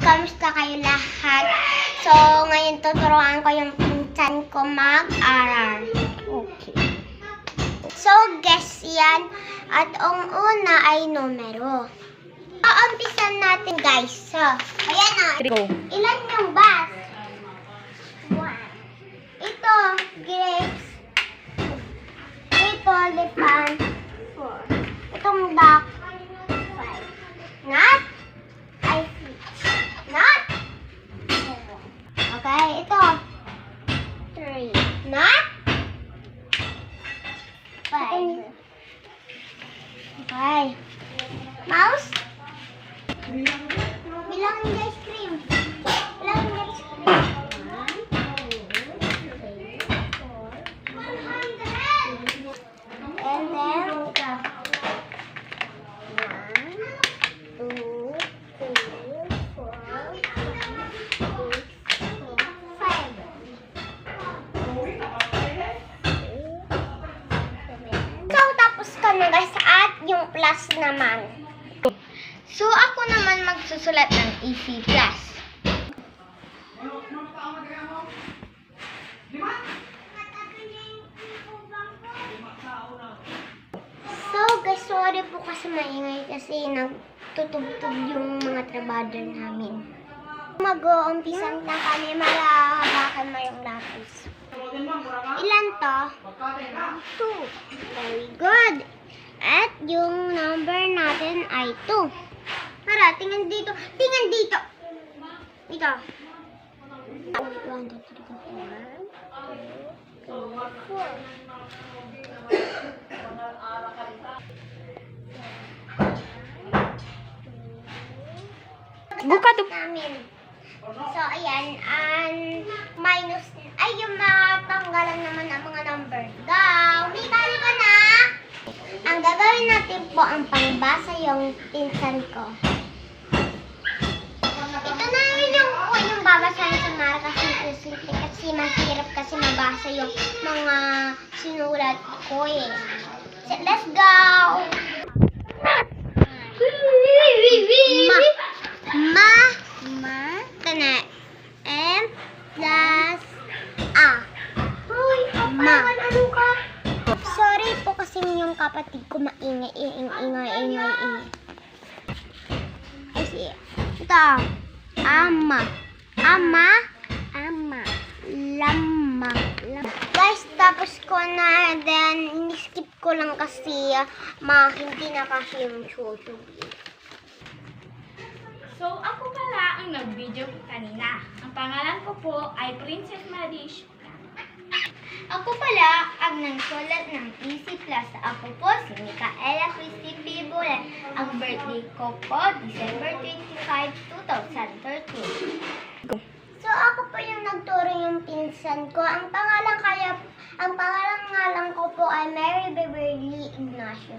Kamusta kayo lahat? So, ngayon tuturuan ko yung pinsan ko mag-aral. Okay. So, guess yan. At ang una ay numero. Uumpisan natin, guys. So, ayan na. Ilan yung bus? 1. Ito, grapes. Ito, elephant. 4. Itong duck. 5. Nut. I see. Nut. 7. Okay, ito. 3. Nut. 5. Okay. Mouse. Bilang yung ice cream. Bilang yung ice cream. 100. And then, 1, 2, 3, 4, 5. So, tapos ka na guys at yung plus naman. So, ako naman magsusulat ng easy plus. So, guys, sorry po kasi maingay kasi nagtutugtog yung mga trabador namin. Mag-uumpisan na kami, malahabakan mo yung lapis. Ilan to? 2. Very good. At yung number natin ay 2. Para, tingnan dito. Tingnan dito. Dito. 1, 2, 3, 4. 4. Buka to. So, ayan. Minus. Ay, yung matanggalan naman ang mga number. Go! Mikali ka na! Ang gagawin natin po ang pangbasa yung pinsan ko. Ito namin yung babasahin sa Mara kasi mahirap kasi mabasa yung mga sinulat ko eh. So, let's go! M plus A. Hoy, ma. Ano ka? Sorry po kasi yung kapatid ko maingay. Ay, siya. Ito. Ama. Lama. Guys, tapos ko na. Then, skip ko lang kasi hindi na kasi yung YouTube. So, ako pala ang nag-video kanina. Ang pangalan ko po ay Princess Marish. Ako pala ang nagsulat ng Easy Plus. Ako po si Micaela Christy Pibulan. Ang birthday ko po, December 25, 2013. So, ako po yung nagturo yung pinsan ko. Ang pangalan nga lang ko po ay Mary Beverly Ignacio.